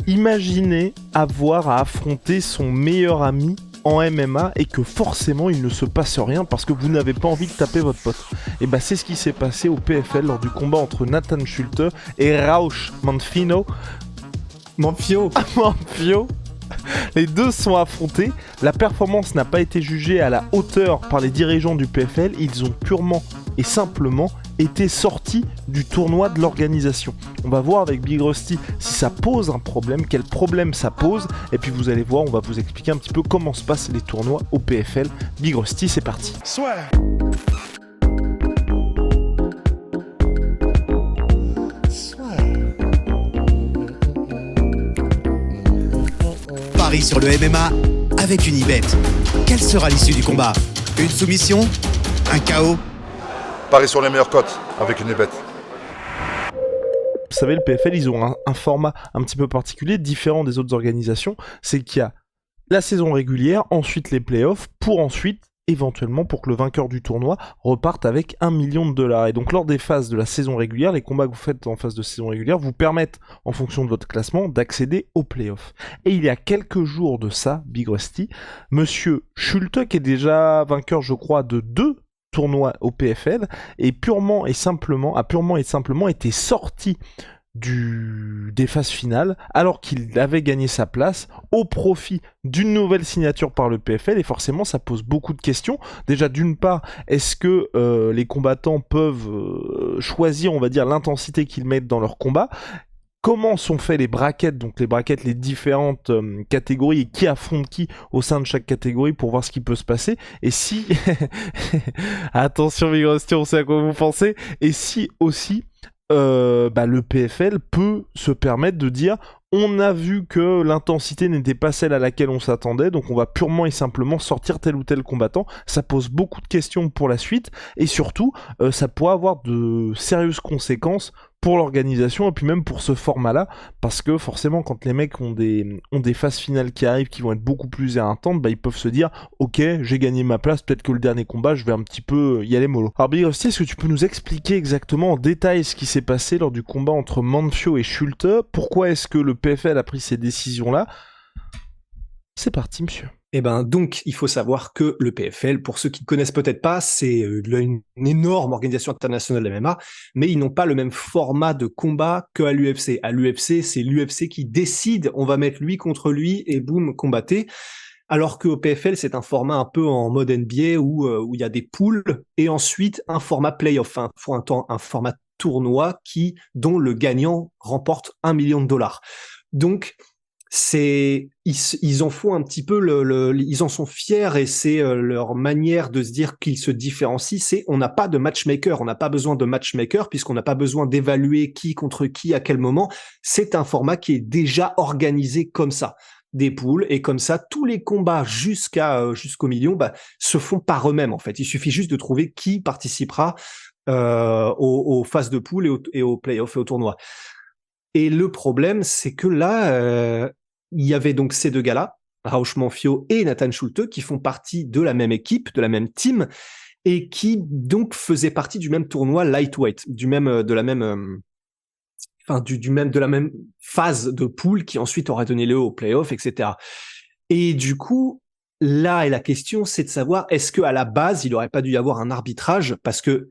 Imaginez avoir à affronter son meilleur ami en MMA et que forcément il ne se passe rien parce que vous n'avez pas envie de taper votre pote. Et bah c'est ce qui s'est passé au PFL lors du combat entre Nathan Schulte et Raush Manfio. Les deux sont affrontés. La performance n'a pas été jugée à la hauteur par les dirigeants du PFL. Ils ont purement et simplement été sortis du tournoi de l'organisation. On va voir avec Big Rusty si ça pose un problème, quel problème ça pose, et puis vous allez voir, on va vous expliquer un petit peu comment se passent les tournois au PFL. Big Rusty, c'est parti. Paris sur le MMA avec Unibet. Quelle sera l'issue du combat? Une soumission? Un KO? Paris sur les meilleures cotes avec Unibet. Vous savez, le PFL, ils ont un format un petit peu particulier, différent des autres organisations. C'est qu'il y a la saison régulière, ensuite les playoffs, pour ensuite, éventuellement, pour que le vainqueur du tournoi reparte avec $1 million. Et donc, lors des phases de la saison régulière, les combats que vous faites en phase de saison régulière vous permettent, en fonction de votre classement, d'accéder aux playoffs. Et il y a quelques jours de ça, Big Rusty, Monsieur Schulte, qui est déjà vainqueur, je crois, de 2 tournoi au PFL et a purement et simplement été sorti des phases finales alors qu'il avait gagné sa place au profit d'une nouvelle signature par le PFL, et forcément ça pose beaucoup de questions. Déjà, d'une part, est-ce que les combattants peuvent choisir, on va dire, l'intensité qu'ils mettent dans leur combat? Comment sont faits les brackets, donc les différentes catégories, et qui affronte qui au sein de chaque catégorie pour voir ce qui peut se passer, et si... Attention Big Rusty, on sait à quoi vous pensez, et si aussi le PFL peut se permettre de dire on a vu que l'intensité n'était pas celle à laquelle on s'attendait, donc on va purement et simplement sortir tel ou tel combattant. Ça pose beaucoup de questions pour la suite, et surtout ça pourrait avoir de sérieuses conséquences pour l'organisation et puis même pour ce format-là, parce que forcément quand les mecs ont des phases finales qui arrivent qui vont être beaucoup plus éreintantes, ils peuvent se dire ok, j'ai gagné ma place, peut-être que le dernier combat je vais un petit peu y aller mollo. Alors Big Rusty, est-ce que tu peux nous expliquer exactement en détail ce qui s'est passé lors du combat entre Manfio et Schulte? Pourquoi est-ce que le PFL a pris ces décisions-là? C'est parti, monsieur. Donc, il faut savoir que le PFL, pour ceux qui ne connaissent peut-être pas, c'est une énorme organisation internationale de MMA, mais ils n'ont pas le même format de combat qu'à l'UFC. À l'UFC, c'est l'UFC qui décide, on va mettre lui contre lui et boum, combattez. Alors qu'au PFL, c'est un format un peu en mode NBA où il y a des poules et ensuite un format playoff, un format tournoi dont le gagnant remporte $1 million. Donc, ils en font un petit peu ils en sont fiers, et c'est leur manière de se dire qu'ils se différencient. C'est on n'a pas de matchmaker, on n'a pas besoin de matchmaker puisqu'on n'a pas besoin d'évaluer qui contre qui à quel moment. C'est un format qui est déjà organisé comme ça, des poules, et comme ça tous les combats jusqu'au million se font par eux-mêmes en fait. Il suffit juste de trouver qui participera aux phases de poules et aux playoffs et aux tournois. Et le problème, c'est que là, il y avait donc ces deux gars-là, Raush Manfio et Nathan Schulte, qui font partie de la même équipe, de la même team, et qui donc faisaient partie du même tournoi lightweight, de la même phase de poule qui ensuite aurait donné lieu aux playoffs, etc. Et du coup, là est la question, c'est de savoir est-ce que à la base, il n'aurait pas dû y avoir un arbitrage, parce que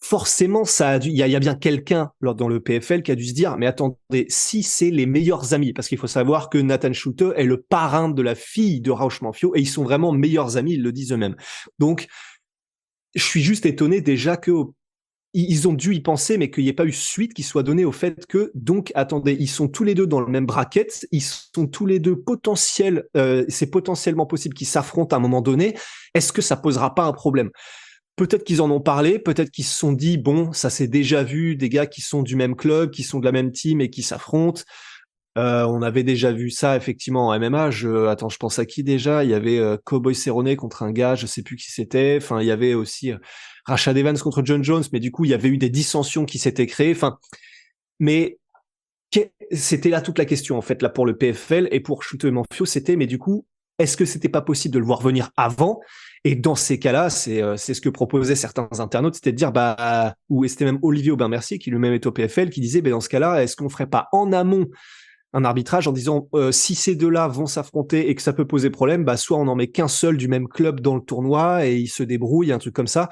forcément, il y a bien quelqu'un dans le PFL qui a dû se dire, mais attendez, si c'est les meilleurs amis, parce qu'il faut savoir que Nathan Schulte est le parrain de la fille de Raush Manfio, et ils sont vraiment meilleurs amis, ils le disent eux-mêmes. Donc, je suis juste étonné déjà ils ont dû y penser, mais qu'il n'y ait pas eu suite qui soit donnée au fait que, donc, attendez, ils sont tous les deux dans le même bracket, ils sont tous les deux potentiels, c'est potentiellement possible qu'ils s'affrontent à un moment donné. Est-ce que ça posera pas un problème? Peut-être qu'ils en ont parlé, peut-être qu'ils se sont dit, bon, ça s'est déjà vu, des gars qui sont du même club, qui sont de la même team et qui s'affrontent. On avait déjà vu ça, effectivement, en MMA. Je pense à qui déjà? Il y avait Cowboy Cerrone contre un gars, je sais plus qui c'était. Enfin, il y avait aussi Rashad Evans contre John Jones, mais du coup, il y avait eu des dissensions qui s'étaient créées. Enfin, mais c'était là toute la question, en fait, là, pour le PFL et pour Schulte et Manfio, c'était, mais du coup, est-ce que c'était pas possible de le voir venir avant? Et dans ces cas-là, c'est ce que proposaient certains internautes, c'était de dire, ou c'était même Olivier Aubin-Mercier, qui lui-même est au PFL, qui disait, dans ce cas-là, est-ce qu'on ferait pas en amont un arbitrage en disant si ces deux-là vont s'affronter et que ça peut poser problème, bah soit on en met qu'un seul du même club dans le tournoi et ils se débrouillent, un truc comme ça.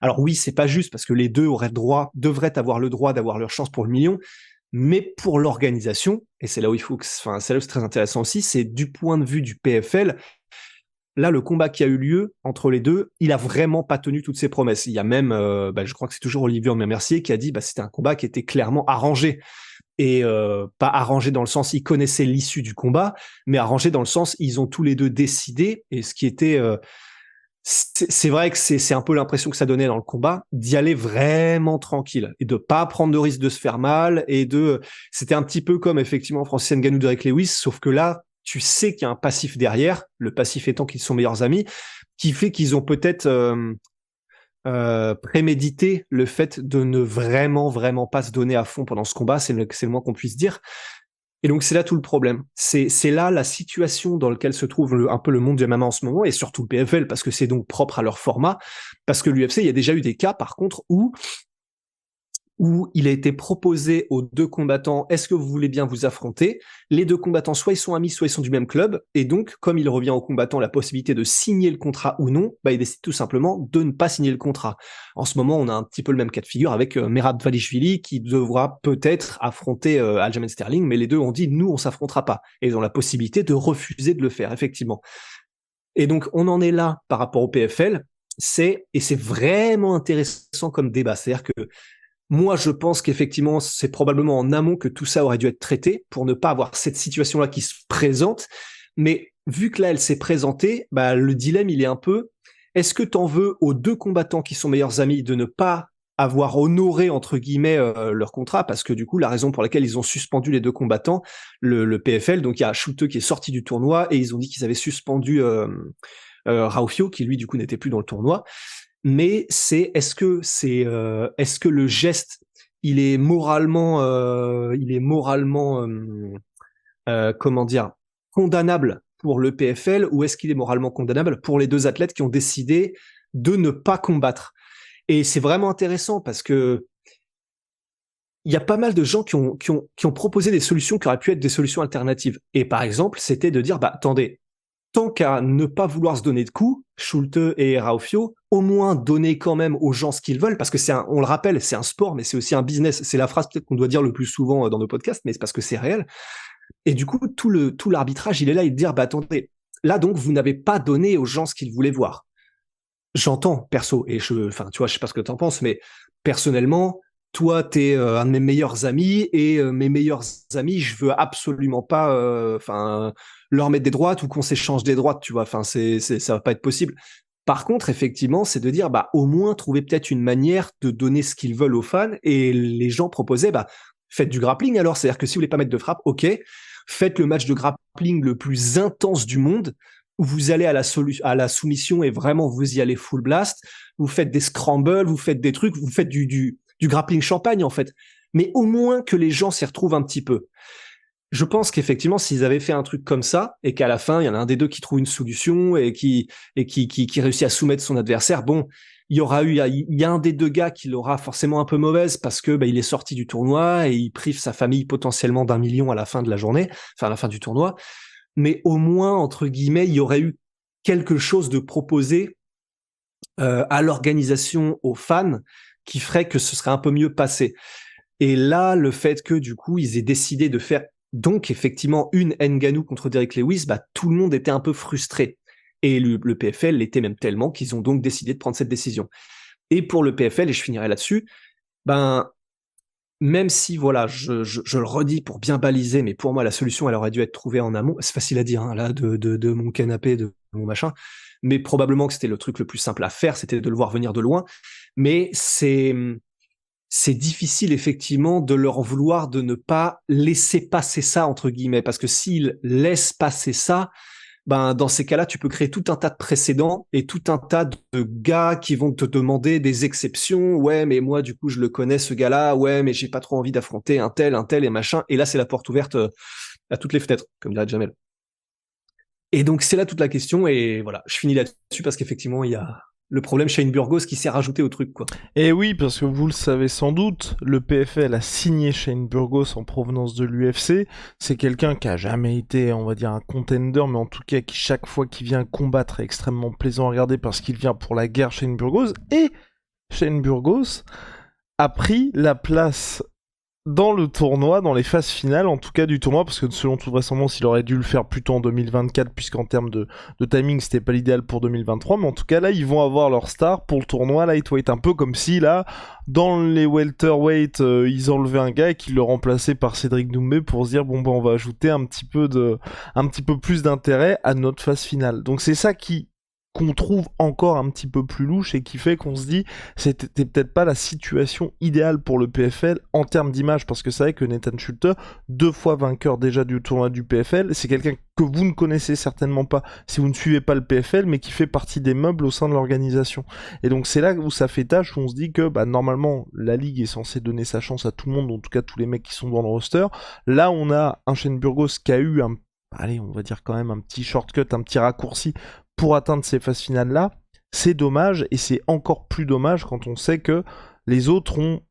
Alors oui, c'est pas juste parce que les deux devraient avoir le droit d'avoir leur chance pour le million, mais pour l'organisation, et c'est là où c'est là où c'est très intéressant aussi, c'est du point de vue du PFL. Là, le combat qui a eu lieu entre les deux, il a vraiment pas tenu toutes ses promesses. Il y a même, je crois que c'est toujours Olivier Mercier qui a dit, c'était un combat qui était clairement arrangé. Et pas arrangé dans le sens ils connaissaient l'issue du combat, mais arrangé dans le sens ils ont tous les deux décidé, et ce qui était c'est vrai que c'est un peu l'impression que ça donnait dans le combat, d'y aller vraiment tranquille et de pas prendre de risque de se faire mal, et c'était un petit peu comme effectivement Francis Ngannou, Derek Lewis, sauf que là tu sais qu'il y a un passif derrière, le passif étant qu'ils sont meilleurs amis, qui fait qu'ils ont peut-être préméditer le fait de ne vraiment pas se donner à fond pendant ce combat, c'est le moins qu'on puisse dire. Et donc c'est là tout le problème. C'est là la situation dans laquelle se trouve un peu le monde du MMA en ce moment, et surtout le PFL, parce que c'est donc propre à leur format, parce que l'UFC, il y a déjà eu des cas par contre où il a été proposé aux deux combattants, est-ce que vous voulez bien vous affronter? Les deux combattants, soit ils sont amis, soit ils sont du même club, et donc, comme il revient aux combattants la possibilité de signer le contrat ou non, ils décident tout simplement de ne pas signer le contrat. En ce moment, on a un petit peu le même cas de figure avec Merab Dvalishvili, qui devra peut-être affronter Aljamain Sterling, mais les deux ont dit, nous, on s'affrontera pas. Et ils ont la possibilité de refuser de le faire, effectivement. Et donc, on en est là par rapport au PFL, et c'est vraiment intéressant comme débat. C'est-à-dire que moi, je pense qu'effectivement, c'est probablement en amont que tout ça aurait dû être traité pour ne pas avoir cette situation-là qui se présente. Mais vu que là, elle s'est présentée, le dilemme, il est un peu, est-ce que t'en veux aux deux combattants qui sont meilleurs amis de ne pas avoir honoré, entre guillemets, leur contrat? Parce que du coup, la raison pour laquelle ils ont suspendu les deux combattants, le PFL, donc il y a Schulte qui est sorti du tournoi et ils ont dit qu'ils avaient suspendu Raufio, qui lui, du coup, n'était plus dans le tournoi. Mais est-ce que le geste il est moralement comment dire, condamnable pour le PFL, ou est-ce qu'il est moralement condamnable pour les deux athlètes qui ont décidé de ne pas combattre? Et c'est vraiment intéressant parce que il y a pas mal de gens qui ont proposé des solutions qui auraient pu être des solutions alternatives. Et par exemple, c'était de dire attendez, tant qu'à ne pas vouloir se donner de coups, Schulte et Raufio, au moins donner quand même aux gens ce qu'ils veulent, parce que on le rappelle, c'est un sport, mais c'est aussi un business. C'est la phrase peut-être qu'on doit dire le plus souvent dans nos podcasts, mais c'est parce que c'est réel. Et du coup, tout l'arbitrage, il est là, il dit attendez, là donc, vous n'avez pas donné aux gens ce qu'ils voulaient voir. J'entends, perso, et je sais pas ce que t'en penses, mais personnellement, toi, t'es un de mes meilleurs amis, et mes meilleurs amis, je veux absolument pas, leur mettre des droites ou qu'on s'échange des droites, tu vois. Ça va pas être possible. Par contre, effectivement, c'est de dire, au moins trouver peut-être une manière de donner ce qu'ils veulent aux fans. Et les gens proposaient, faites du grappling alors. C'est-à-dire que si vous voulez pas mettre de frappe, ok, faites le match de grappling le plus intense du monde, où vous allez à la soumission et vraiment vous y allez full blast. Vous faites des scrambles, vous faites des trucs, vous faites du grappling champagne en fait. Mais au moins que les gens s'y retrouvent un petit peu. Je pense qu'effectivement, s'ils avaient fait un truc comme ça, et qu'à la fin, il y en a un des deux qui trouve une solution et qui réussit à soumettre son adversaire, bon, il y a un des deux gars qui l'aura forcément un peu mauvaise parce que il est sorti du tournoi et il prive sa famille potentiellement d'1 million à la fin de la journée, à la fin du tournoi. Mais au moins, entre guillemets, il y aurait eu quelque chose de proposé à l'organisation, aux fans, qui ferait que ce serait un peu mieux passé. Et là, le fait que du coup, ils aient décidé de faire donc effectivement une Ngannou contre Derek Lewis, tout le monde était un peu frustré. Et le PFL l'était même tellement qu'ils ont donc décidé de prendre cette décision. Et pour le PFL, et je finirai là-dessus, même si, voilà, je le redis pour bien baliser, mais pour moi, la solution, elle aurait dû être trouvée en amont. C'est facile à dire, hein, là, de mon canapé, de mon machin. Mais probablement que c'était le truc le plus simple à faire, c'était de le voir venir de loin. Mais c'est difficile effectivement de leur en vouloir de ne pas laisser passer ça, entre guillemets, parce que s'ils laissent passer ça, dans ces cas-là, tu peux créer tout un tas de précédents et tout un tas de gars qui vont te demander des exceptions. Ouais, mais moi, du coup, je le connais, ce gars-là. Ouais, mais j'ai pas trop envie d'affronter un tel et machin. Et là, c'est la porte ouverte à toutes les fenêtres, comme dirait Jamel. Et donc, c'est là toute la question. Et voilà, je finis là-dessus parce qu'effectivement, il y a le problème Shane Burgos qui s'est rajouté au truc, quoi. Et oui, parce que vous le savez sans doute, le PFL a signé Shane Burgos en provenance de l'UFC. C'est quelqu'un qui a jamais été, on va dire, un contender, mais en tout cas qui chaque fois qu'il vient combattre est extrêmement plaisant à regarder parce qu'il vient pour la guerre, Shane Burgos. Et Shane Burgos a pris la place dans le tournoi, dans les phases finales en tout cas du tournoi, parce que selon toute vraisemblance il aurait dû le faire plutôt en 2024 puisqu'en termes de timing c'était pas l'idéal pour 2023, mais en tout cas là ils vont avoir leur star pour le tournoi lightweight, un peu comme si là dans les welterweight ils enlevaient un gars et qu'ils le remplaçaient par Cédric Doumbé pour se dire bon bah on va ajouter un petit peu plus d'intérêt à notre phase finale. Donc c'est ça qu'on trouve encore un petit peu plus louche et qui fait qu'on se dit c'était peut-être pas la situation idéale pour le PFL en termes d'image, parce que c'est vrai que Nathan Schulte, 2 fois vainqueur déjà du tournoi du PFL, c'est quelqu'un que vous ne connaissez certainement pas si vous ne suivez pas le PFL, mais qui fait partie des meubles au sein de l'organisation. Et donc c'est là où ça fait tâche, où on se dit que bah, normalement la ligue est censée donner sa chance à tout le monde, en tout cas tous les mecs qui sont dans le roster. Là on a un Shane Burgos qui a eu on va dire quand même un petit shortcut, un petit raccourci pour atteindre ces phases finales-là. C'est dommage, et c'est encore plus dommage quand on sait que les autres ont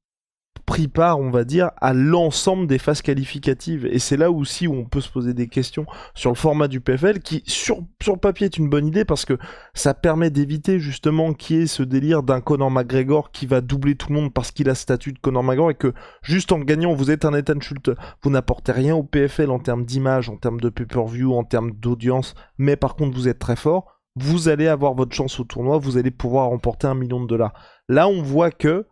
pris part, on va dire, à l'ensemble des phases qualificatives. Et c'est là aussi où on peut se poser des questions sur le format du PFL, qui sur le papier est une bonne idée, parce que ça permet d'éviter justement qu'il y ait ce délire d'un Conor McGregor qui va doubler tout le monde parce qu'il a le statut de Conor McGregor, et que juste en gagnant, vous êtes un Nathan Schulte, vous n'apportez rien au PFL en termes d'image, en termes de pay-per-view, en termes d'audience, mais par contre vous êtes très fort, vous allez avoir votre chance au tournoi, vous allez pouvoir remporter $1 million. Là on voit que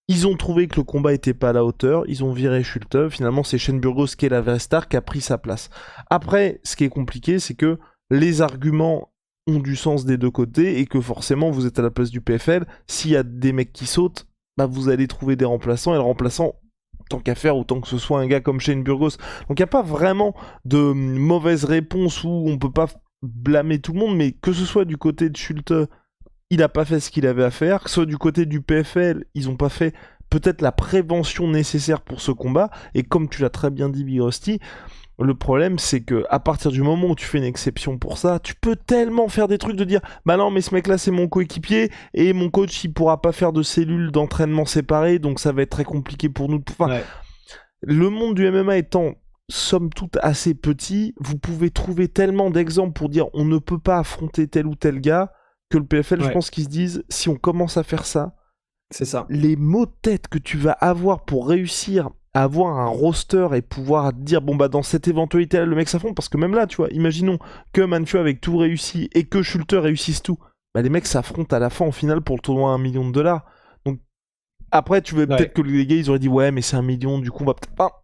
ils ont trouvé que le combat était pas à la hauteur, ils ont viré Schulte, finalement c'est Shane Burgos qui est la vraie star, qui a pris sa place. Après, ce qui est compliqué, c'est que les arguments ont du sens des deux côtés, et que forcément vous êtes à la place du PFL, s'il y a des mecs qui sautent, bah vous allez trouver des remplaçants, et le remplaçant, tant qu'à faire, autant que ce soit un gars comme Shane Burgos. Donc il n'y a pas vraiment de mauvaise réponse où on peut pas blâmer tout le monde, mais que ce soit du côté de Schulte, il a pas fait ce qu'il avait à faire, que ce soit du côté du PFL, ils ont pas fait peut-être la prévention nécessaire pour ce combat, et comme tu l'as très bien dit Big Rusty, le problème c'est que à partir du moment où tu fais une exception pour ça, tu peux tellement faire des trucs de dire bah non mais ce mec là c'est mon coéquipier, et mon coach il pourra pas faire de cellules d'entraînement séparées, donc ça va être très compliqué pour nous. Enfin, ouais. Le monde du MMA étant somme toute assez petit, vous pouvez trouver tellement d'exemples pour dire on ne peut pas affronter tel ou tel gars, que le PFL, je pense qu'ils se disent, si on commence à faire ça, c'est ça. Les mots de tête que tu vas avoir pour réussir à avoir un roster et pouvoir dire, bon bah dans cette éventualité-là, le mec s'affronte, parce que même là, tu vois, imaginons que Manfio avec tout réussi et que Schulte réussisse tout, bah les mecs s'affrontent à la fin, en finale, pour le tournoi à $1 million. Donc, après, tu veux peut-être que les gars, ils auraient dit, ouais, mais c'est $1 million, du coup, on va peut-être pas...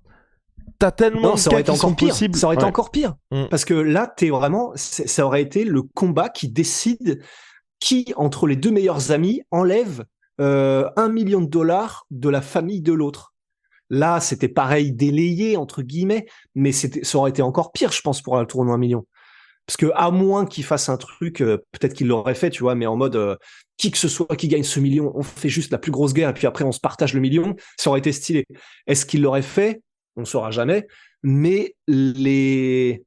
T'as tellement de cas qui sont possibles. Ça aurait été encore pire. Mm. Parce que là, ça aurait été le combat qui décide qui, entre les deux meilleurs amis, enlève $1 million de la famille de l'autre. Là, c'était pareil, délayé, entre guillemets, mais ça aurait été encore pire, je pense, pour le tournoi $1 million. Parce que, à moins qu'il fasse un truc, peut-être qu'il l'aurait fait, tu vois, mais en mode, qui que ce soit qui gagne ce million, on fait juste la plus grosse guerre, et puis après, on se partage le million, ça aurait été stylé. Est-ce qu'il l'aurait fait? On ne saura jamais, mais les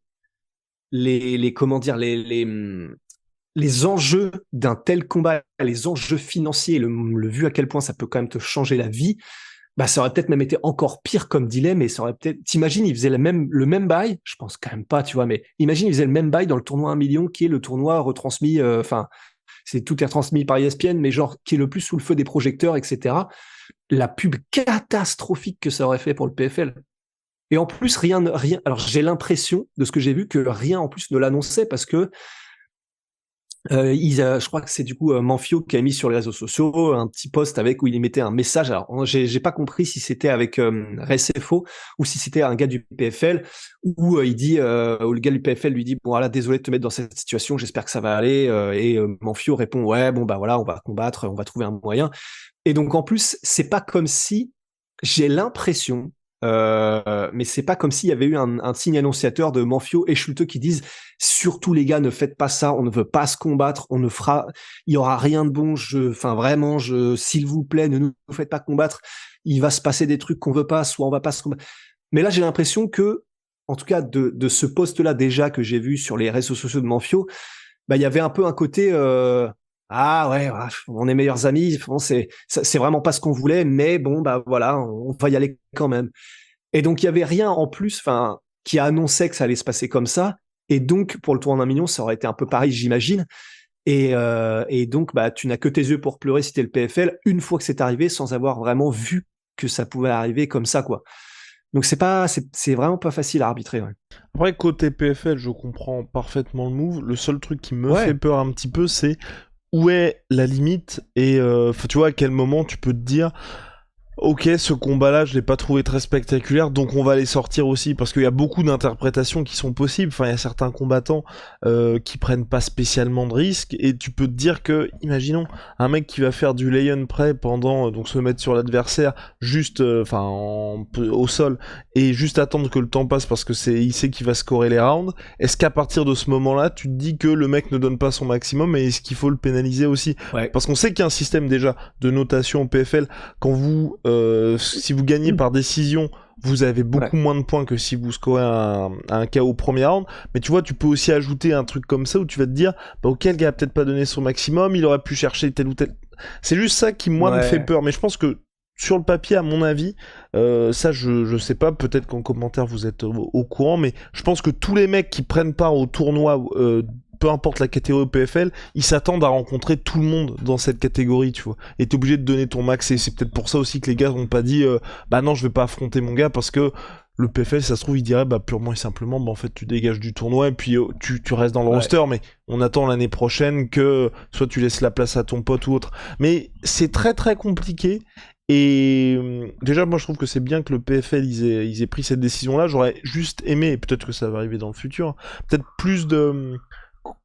enjeux d'un tel combat, les enjeux financiers, le vu à quel point ça peut quand même te changer la vie, bah ça aurait peut-être même été encore pire comme dilemme, et ça aurait peut-être, t'imagines, il faisait le même bail, je pense quand même pas, tu vois, mais imagine, il faisait le même bail dans le tournoi $1 million, qui est le tournoi retransmis, tout est retransmis par ESPN, mais genre, qui est le plus sous le feu des projecteurs, etc. La pub catastrophique que ça aurait fait pour le PFL. Et en plus, rien. Alors, j'ai l'impression, de ce que j'ai vu, que rien en plus ne l'annonçait, parce que je crois que c'est du coup Manfio qui a mis sur les réseaux sociaux un petit post où il mettait un message. Alors, j'ai pas compris si c'était avec Recefo ou si c'était un gars du PFL, où il dit, où le gars du PFL lui dit, bon voilà, désolé de te mettre dans cette situation, j'espère que ça va aller. Et Manfio répond, ouais, bon bah voilà, on va combattre, on va trouver un moyen. Et donc en plus, c'est pas comme si, j'ai l'impression. Mais c'est pas comme s'il y avait eu un signe annonciateur de Manfio et Schulte qui disent surtout les gars, ne faites pas ça, on ne veut pas se combattre, il y aura rien de bon, s'il vous plaît, ne nous faites pas combattre, il va se passer des trucs qu'on veut pas, soit on va pas se combattre. Mais là j'ai l'impression que, en tout cas de ce post-là déjà que j'ai vu sur les réseaux sociaux de Manfio, bah il y avait un peu un côté ah ouais, on est meilleurs amis, bon, c'est vraiment pas ce qu'on voulait, mais bon, bah voilà, on va y aller quand même. Et donc, il y avait rien en plus, enfin, qui annonçait que ça allait se passer comme ça. Et donc, pour le tournoi d'un million, ça aurait été un peu pareil, j'imagine. Et donc, bah, tu n'as que tes yeux pour pleurer si t'es le PFL une fois que c'est arrivé, sans avoir vraiment vu que ça pouvait arriver comme ça, quoi. Donc, c'est vraiment pas facile à arbitrer, ouais. Après, côté PFL, je comprends parfaitement le move. Le seul truc qui me Ouais. fait peur un petit peu, c'est où est la limite et tu vois à quel moment tu peux te dire ok, ce combat-là, je l'ai pas trouvé très spectaculaire, donc on va les sortir aussi, parce qu'il y a beaucoup d'interprétations qui sont possibles. Enfin, il y a certains combattants qui prennent pas spécialement de risques, et tu peux te dire que, imaginons, un mec qui va faire du lay-on près pendant, donc se mettre sur l'adversaire, juste, au sol, et juste attendre que le temps passe parce que il sait qu'il va scorer les rounds. Est-ce qu'à partir de ce moment-là, tu te dis que le mec ne donne pas son maximum, et est-ce qu'il faut le pénaliser aussi? Ouais. Parce qu'on sait qu'il y a un système déjà de notation au PFL quand vous si vous gagnez par décision, vous avez beaucoup moins de points que si vous scorez un KO au premier round. Mais tu vois, tu peux aussi ajouter un truc comme ça où tu vas te dire, bah ok, le gars a peut-être pas donné son maximum, il aurait pu chercher tel ou tel. C'est juste ça qui moi me fait peur. Mais je pense que sur le papier, à mon avis, ça je sais pas, peut-être qu'en commentaire vous êtes au courant, mais je pense que tous les mecs qui prennent part au tournoi peu importe la catégorie PFL, ils s'attendent à rencontrer tout le monde dans cette catégorie, tu vois. Et t'es obligé de donner ton max, et c'est peut-être pour ça aussi que les gars n'ont pas dit bah non, je vais pas affronter mon gars, parce que le PFL, ça se trouve, il dirait bah purement et simplement, bah en fait, tu dégages du tournoi, et puis tu restes dans le roster, mais on attend l'année prochaine que soit tu laisses la place à ton pote ou autre. Mais c'est très très compliqué. Et déjà, moi je trouve que c'est bien que le PFL ils aient pris cette décision-là. J'aurais juste aimé, et peut-être que ça va arriver dans le futur, peut-être plus de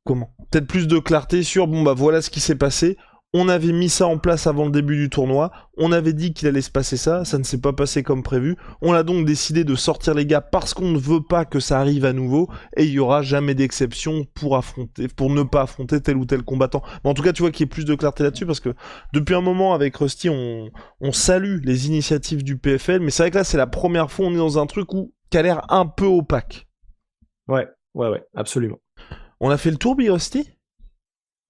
peut-être plus de clarté sur bon bah voilà ce qui s'est passé. On avait mis ça en place avant le début du tournoi. On avait dit qu'il allait se passer ça. Ça ne s'est pas passé comme prévu. On a donc décidé de sortir les gars parce qu'on ne veut pas que ça arrive à nouveau. Et il y aura jamais d'exception pour ne pas affronter tel ou tel combattant. Mais en tout cas, tu vois qu'il y ait plus de clarté là-dessus parce que depuis un moment avec Rusty, on salue les initiatives du PFL. Mais c'est vrai que là, c'est la première fois où on est dans un truc qui a l'air un peu opaque. Ouais, absolument. On a fait le tour, Big Rusty ?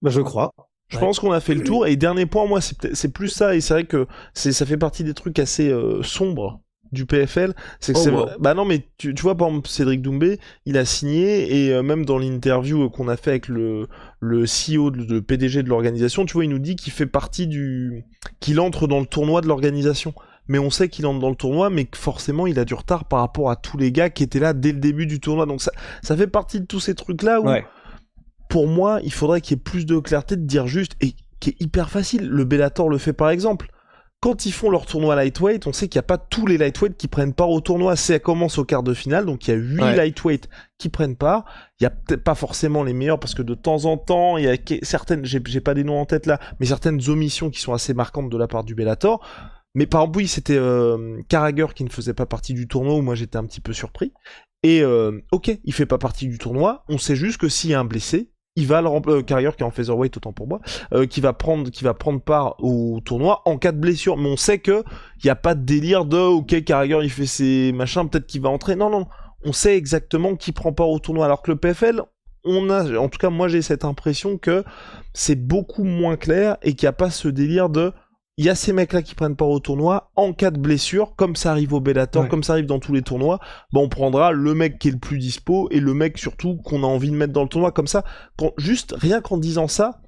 Bah, je crois. Je pense qu'on a fait le tour. Et dernier point, moi, c'est plus ça. Et c'est vrai que ça fait partie des trucs assez sombres du PFL. C'est que bah non, mais tu vois, par exemple, Cédric Doumbé, il a signé. Et même dans l'interview qu'on a fait avec le CEO, le PDG de l'organisation, tu vois, il nous dit qu'il fait partie qu'il entre dans le tournoi de l'organisation. Mais on sait qu'il entre dans le tournoi, mais que forcément, il a du retard par rapport à tous les gars qui étaient là dès le début du tournoi. Donc ça fait partie de tous ces trucs-là où... Pour moi, il faudrait qu'il y ait plus de clarté, de dire juste, et qui est hyper facile. Le Bellator le fait par exemple. Quand ils font leur tournoi lightweight, on sait qu'il n'y a pas tous les lightweights qui prennent part au tournoi. Ça commence au quart de finale, donc il y a 8 lightweights qui prennent part. Il n'y a peut-être pas forcément les meilleurs, parce que de temps en temps, il y a certaines, j'ai pas des noms en tête là, mais certaines omissions qui sont assez marquantes de la part du Bellator. Mais par exemple, oui, c'était Carragher qui ne faisait pas partie du tournoi, où moi j'étais un petit peu surpris. Et ok, il fait pas partie du tournoi, on sait juste que s'il y a un blessé, il va Carrier qui est en featherweight, autant pour moi, qui va prendre part au tournoi en cas de blessure. Mais on sait que il y a pas de délire de ok, Carrier il fait ses machins, peut-être qu'il va entrer. Non, on sait exactement qui prend part au tournoi. Alors que le PFL, en tout cas moi j'ai cette impression que c'est beaucoup moins clair et qu'il n'y a pas ce délire de il y a ces mecs-là qui prennent part au tournoi, en cas de blessure, comme ça arrive au Bellator, comme ça arrive dans tous les tournois, bah on prendra le mec qui est le plus dispo, et le mec surtout qu'on a envie de mettre dans le tournoi, comme ça, juste rien qu'en disant ça,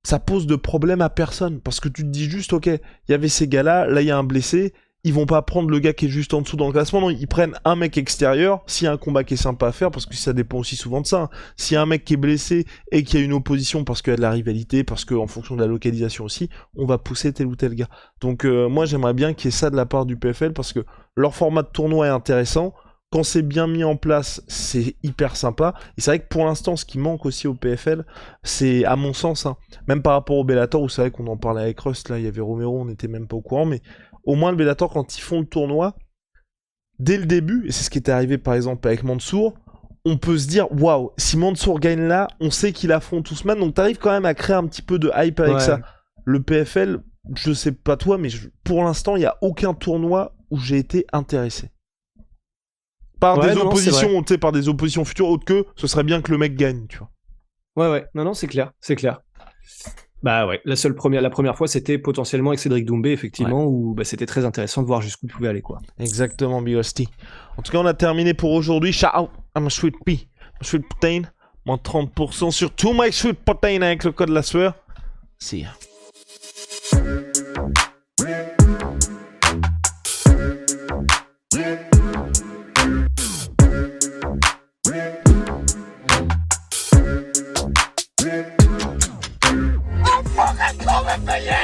ça pose de problème à personne, parce que tu te dis juste, ok, il y avait ces gars-là, là il y a un blessé, ils vont pas prendre le gars qui est juste en dessous dans le classement, non, ils prennent un mec extérieur, s'il y a un combat qui est sympa à faire, parce que ça dépend aussi souvent de ça, hein. S'il y a un mec qui est blessé, et qu'il y a une opposition parce qu'il y a de la rivalité, parce qu'en fonction de la localisation aussi, on va pousser tel ou tel gars. Donc moi j'aimerais bien qu'il y ait ça de la part du PFL, parce que leur format de tournoi est intéressant, quand c'est bien mis en place, c'est hyper sympa, et c'est vrai que pour l'instant, ce qui manque aussi au PFL, c'est, à mon sens, hein, même par rapport au Bellator, où c'est vrai qu'on en parlait avec Rust, là, il y avait Romero, on n'était même pas au courant, mais au moins le Bellator, quand ils font le tournoi, dès le début, et c'est ce qui était arrivé par exemple avec Mansour, on peut se dire, waouh, si Mansour gagne là, on sait qu'il affronte Ousmane, donc t'arrives quand même à créer un petit peu de hype avec ça. Le PFL, je sais pas toi, mais pour l'instant, il n'y a aucun tournoi où j'ai été intéressé. Par des oppositions, tu sais, par des oppositions futures autres que ce serait bien que le mec gagne, tu vois. Non, c'est clair. Bah ouais, la première fois, c'était potentiellement avec Cédric Doumbé, effectivement, où bah, c'était très intéressant de voir jusqu'où il pouvait aller, quoi. Exactement, Bigosti. En tout cas, on a terminé pour aujourd'hui. Shout out à ma sweet pea, ma sweet protein. Moins 30% sur tout my sweet protein avec le code la sueur. See ya. Come with me,